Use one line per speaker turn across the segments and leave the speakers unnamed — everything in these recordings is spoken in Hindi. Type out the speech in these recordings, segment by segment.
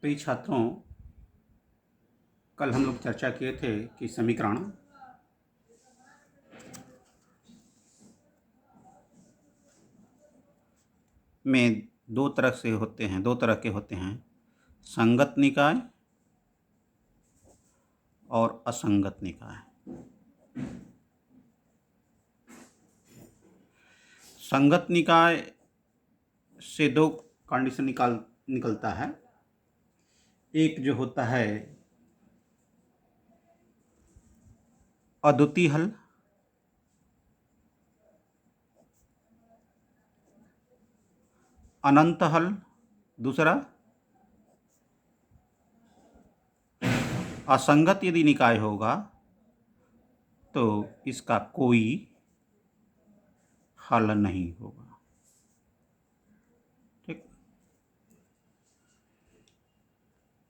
प्रिय छात्रों, कल हम लोग चर्चा किए थे कि समीकरण में दो तरह के होते हैं, संगत निकाय और असंगत निकाय। संगत निकाय से दो कंडीशन निकलता है। एक जो होता है अद्वितीय हल, अनंत हल। दूसरा असंगत यदि निकाय होगा तो इसका कोई हल नहीं होगा। ठीक,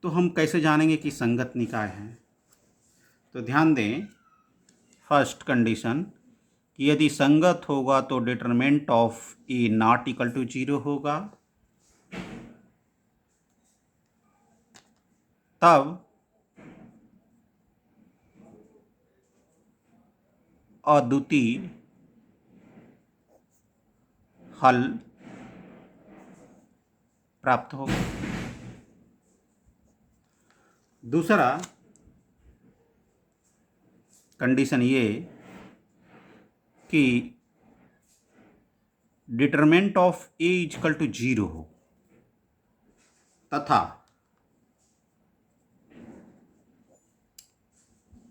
तो हम कैसे जानेंगे कि संगत निकाय है? तो ध्यान दें, फर्स्ट कंडीशन कि यदि संगत होगा तो determinant of A not equal to 0 होगा, तब अद्वितीय हल प्राप्त होगा। दूसरा कंडीशन ये कि determinant of A equal to 0 हो तथा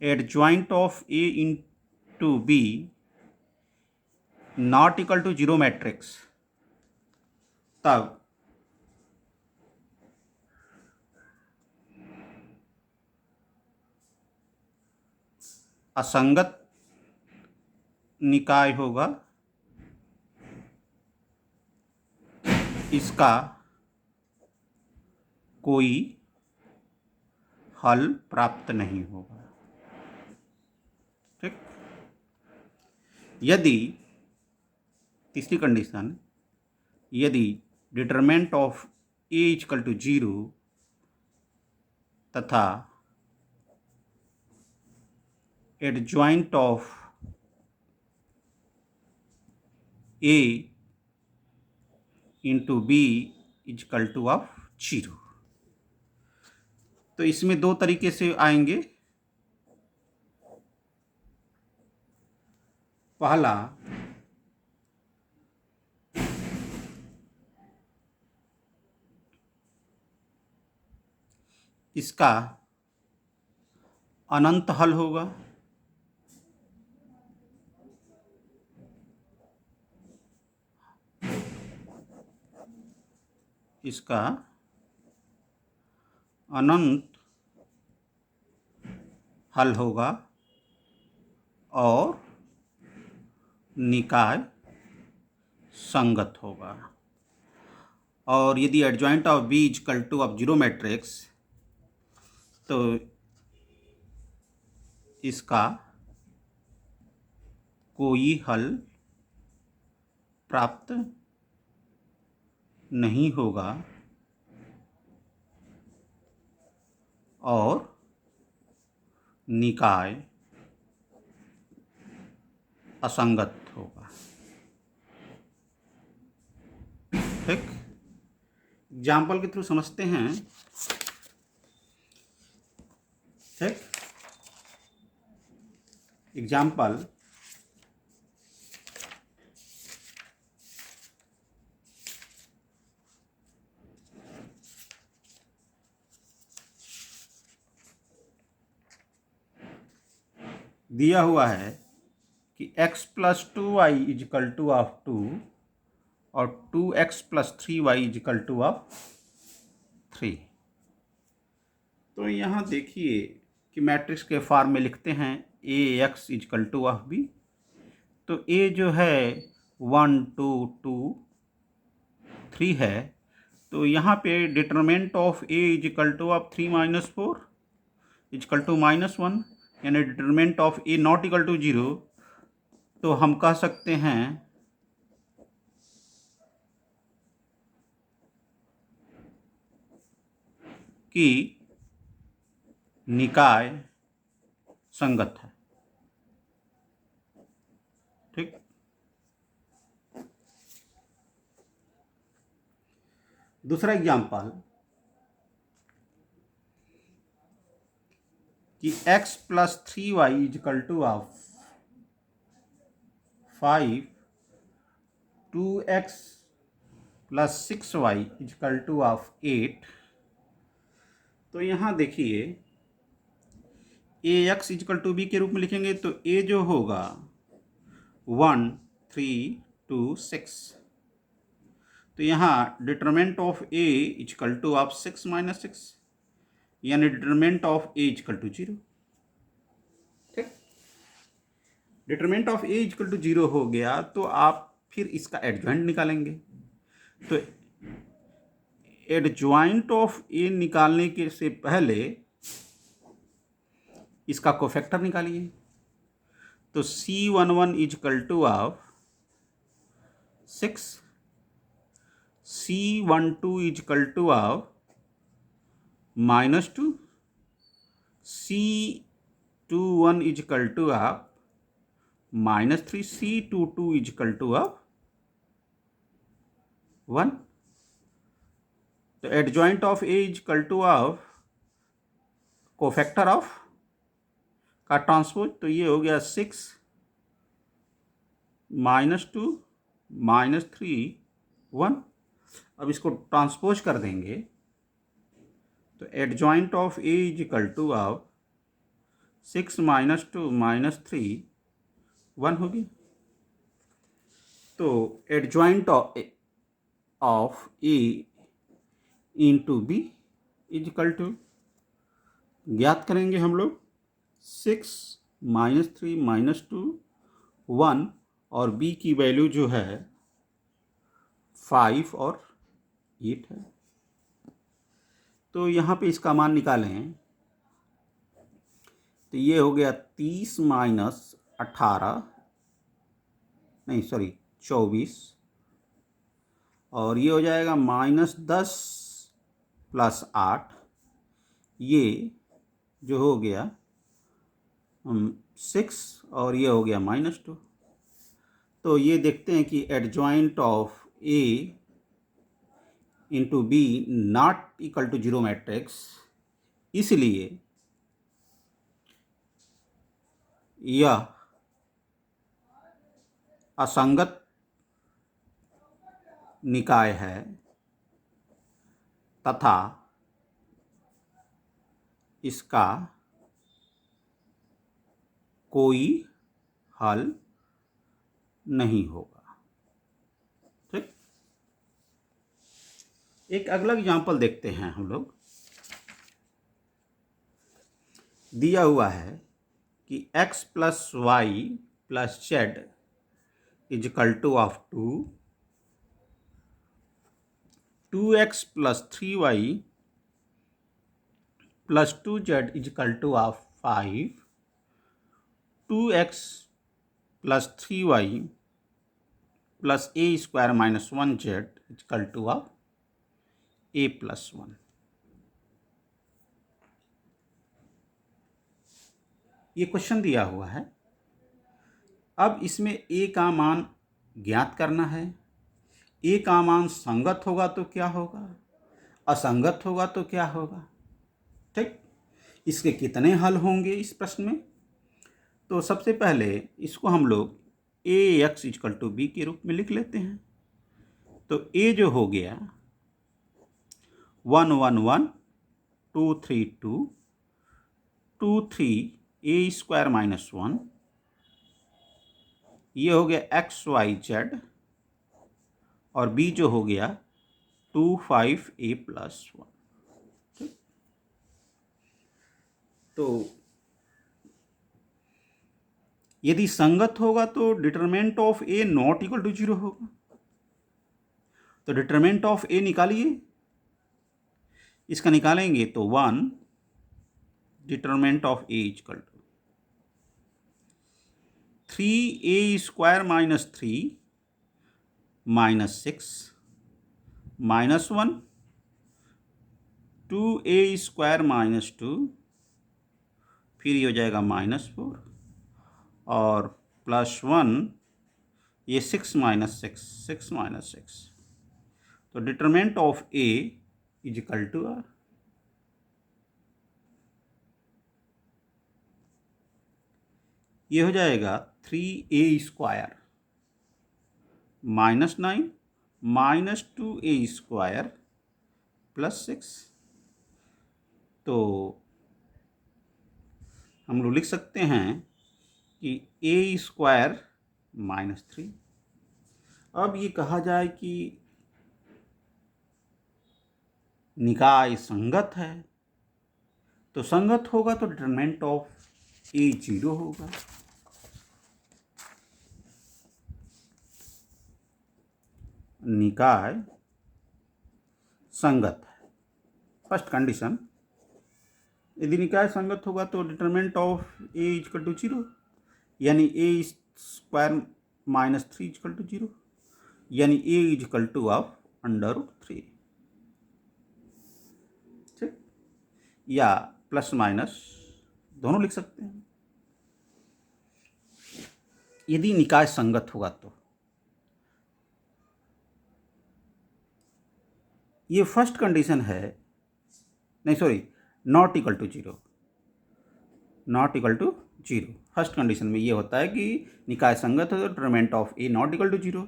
adjoint of A into B not equal to 0 matrix, तब असंगत निकाय होगा। इसका कोई हल प्राप्त नहीं होगा। ठीक, यदि तीसरी कंडीशन, यदि determinant of A equal to 0 तथा adjoint of A into B equal to of 0, तो इसमें दो तरीके से आएंगे। पहला, इसका अनंत हल होगा। इसका अनंत हल होगा और निकाय संगत होगा। और यदि adjoint of B equal to of 0 matrix, तो इसका कोई हल प्राप्त नहीं होगा और निकाय असंगत होगा। ठीक, एग्जाम्पल के थ्रू समझते हैं। ठीक, एग्जाम्पल, दिया हुआ है कि x plus 2y equal to of 2 और 2x plus 3y is equal to of 3। तो यहाँ देखिए कि मैट्रिक्स के फॉर्म में लिखते हैं ax equal to of b। तो a जो है 1 2 2 3 है, तो यहाँ पे determinant of a equal to of 3 minus 4 equal to -1, यानी determinant of A not equal to 0। तो हम कह सकते हैं कि निकाय संगत है। ठीक। दूसरा एग्जाम्पल कि x plus 3y equal to of 5 2x plus 6y equal to of 8। तो यहाँ देखिए ax इजकल टू b के रूप में लिखेंगे तो a जो होगा 1 3 2 6। तो यहाँ determinant of a equal to of 6 minus 6, यानी determinant of a equal to 0। ठीक। Determinant of a equal to 0 हो गया तो आप फिर इसका एडजॉइंट निकालेंगे। तो एडजॉइंट ऑफ a निकालने के से पहले इसका कोफैक्टर निकालिए। तो C11 equal to of 6, C12 equal to of -2, C21 equal to of -3, C22 equal to of 1। तो adjoint of a equal to of cofactor of का ट्रांसपोज, तो ये हो गया 6 -2 -3 1। अब इसको ट्रांसपोज कर देंगे तो adjoint of a equal to of 6 -2 -3 1 होगी। तो adjoint of a into b equal to ज्ञात करेंगे हम लोग 6 -3 -2 1 और b की वैल्यू जो है 5 और 8 है। तो यहाँ पे इसका मान निकालें तो ये हो गया 30 माइनस 18 नहीं सॉरी 24 और ये हो जाएगा -10 प्लस 8, ये जो हो गया 6 और ये हो गया -2। तो ये देखते हैं कि adjoint of a into B not equal to 0 matrix, इसलिए यह असंगत निकाय है तथा इसका कोई हल नहीं होगा। ठीक। एक अगला एग्जाम्पल देखते हैं हम लोग। दिया हुआ है कि x plus Y plus Z equal to of 2x plus 3y plus 2z equal to of 5, 2x plus 3y plus a square minus 1z equal to of a plus 1। ये क्वेश्चन दिया हुआ है। अब इसमें a का मान ज्ञात करना है। a का मान संगत होगा तो क्या होगा, असंगत होगा तो क्या होगा। ठीक। इसके कितने हल होंगे इस प्रश्न में। तो सबसे पहले इसको हम लोग ax इजकल टू b के रूप में लिख लेते हैं। तो a जो हो गया 1 1 1 2 3 2 2 3 a स्क्वायर माइनस 1, ये हो गया एक्स वाई जेड और b जो हो गया 2 5 a प्लस 1। ठीक। तो यदि संगत होगा तो determinant of a not equal to 0 होगा। तो डिटरमिनेंट ऑफ a निकालिए। इसका निकालेंगे तो 1 determinant of a equal to 3a square minus 3 minus 6 minus 1 2a² minus 2, फिर ये हो जाएगा -4 और +1, ये 6 माइनस 6, तो determinant of a is equal to r। ये हो जाएगा 3a² -9 -2a² +6। तो हम लोग लिख सकते हैं कि a² -3। अब ये कहा जाए कि निकाय संगत है, तो संगत होगा तो डिटरमिनेंट ऑफ a 0 होगा। निकाय संगत है, फर्स्ट कंडीशन। यदि निकाय संगत होगा तो determinant of a equal to 0, यानी a² -3 इक्वल टू 0, यानी a इक्वल टू ऑफ √3। ठीक, या प्लस माइनस दोनों लिख सकते हैं। यदि निकाय संगत होगा तो ये फर्स्ट कंडीशन है, नहीं sorry, not equal to 0, not equal to 0। First condition में ये होता है कि निकाय संगत है तो determinant of a not equal to 0,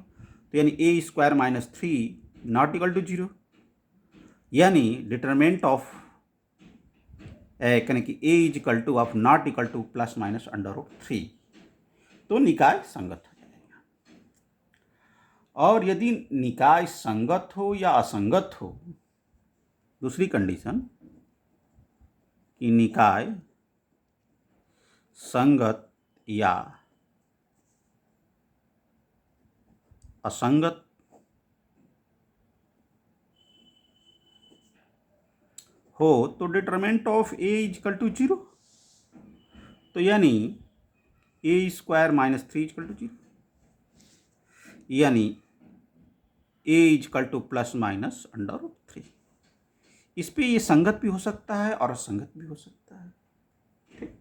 तो यानी a² -3 नॉट इक्वल टू 0, यानी डिटरमिनेंट ऑफ यानी कि a is equal to of not equal two plus minus √3, तो निकाय संगत हो जाएगा। और यदि निकाय संगत हो या असंगत हो, दूसरी कंडीशन कि निकाय संगत या असंगत हो तो determinant of a equal to 0, तो यानी a² -3 इक्वल टू 0, यानी a equal two plus minus √3। इस पे ये संगत भी हो सकता है और असंगत भी हो सकता है। ठीक,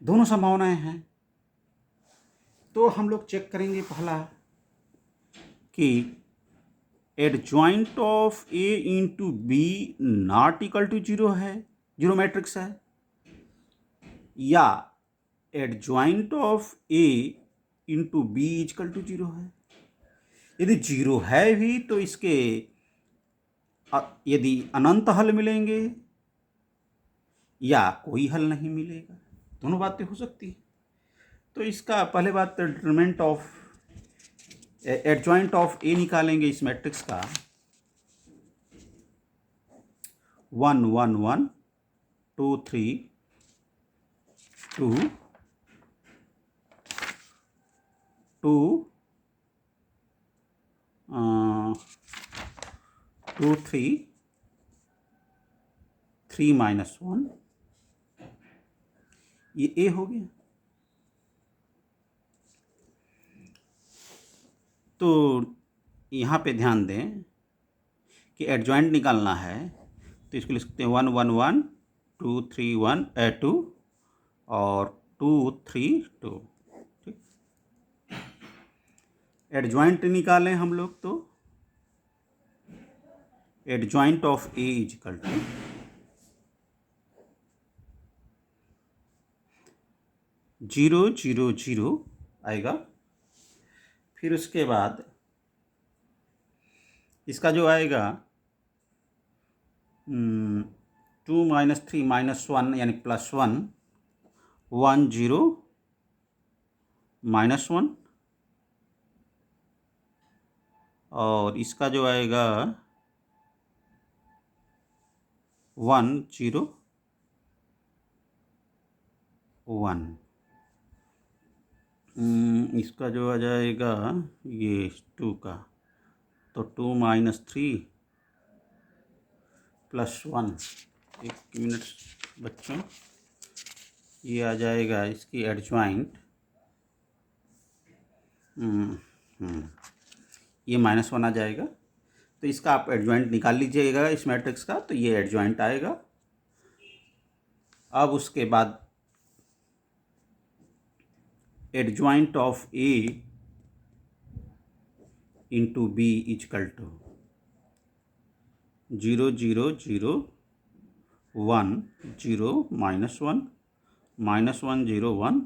दोनों संभावनाएं हैं। तो हम लोग चेक करेंगे पहला कि adjoint of a into B not equal to 0 है, 0 मैट्रिक्स है, या adjoint of a into B equal to 0 है। यदि 0 है भी तो इसके यदि अनंत हल मिलेंगे या कोई हल नहीं मिलेगा, दोनों बातें हो सकती है। तो इसका पहले बात determinant of adjoint of a निकालेंगे इस मैट्रिक्स का, 1 1 1 2 3 2 2 2 3 3 -1, ये a हो गया। तो यहाँ पे ध्यान दें कि एडजॉइंट निकालना है, तो इसको लिख सकते हैं 1 1 1 2 3 1 2 और 2 3 2। ठीक, एडजॉइंट निकालें हम लोग, तो adjoint of a equal to 0 0 0 आएगा। फिर उसके बाद इसका जो आएगा 2 -3 -1 यानी +1 1 0 -1, और इसका जो आएगा 1 0 1, इसका जो आ जाएगा ये 2 का, तो 2 -3 +1, एक मिनट बच्चों, ये आ जाएगा इसकी एडजॉइंट, ये -1 आ जाएगा। तो इसका आप एडजॉइंट निकाल लीजिएगा इस मैट्रिक्स का, तो ये एडजॉइंट आएगा। अब उसके बाद adjoint of A into B equal to 0 0 0 1 0 -1 -1 0 1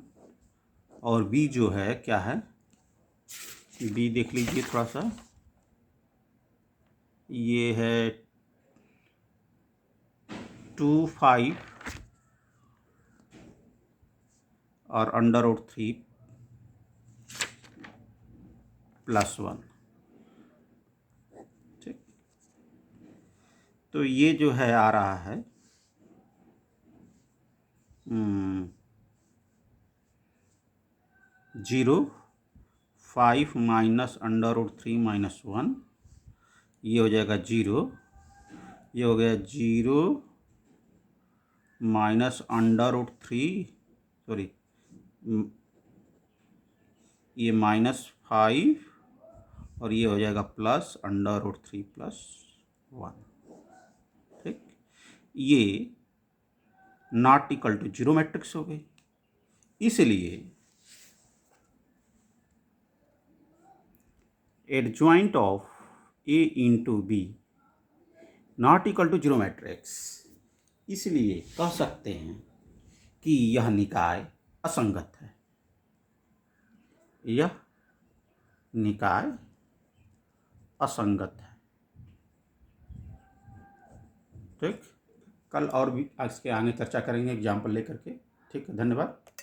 और बी जो है क्या है, बी देख लीजिए थोड़ा सा, ये है 2 5 और √3 +1। ठीक, तो ये जो है आ रहा है 0 5 माइनस √3 -1, ये हो जाएगा 0, ये हो गया 0 माइनस √3, सॉरी ये -5 और ये हो जाएगा प्लस √3 +1। ठीक, ये नॉट इक्वल टू 0 मैट्रिक्स हो गई। इसलिए adjoint of A into B not equal to 0 matrix, इसलिए कह सकते हैं कि यह निकाय असंगत है। यह निकाय असंगत है। ठीक, कल और भी इसके आगे चर्चा करेंगे एग्जाम्पल लेकर के। ठीक है, धन्यवाद।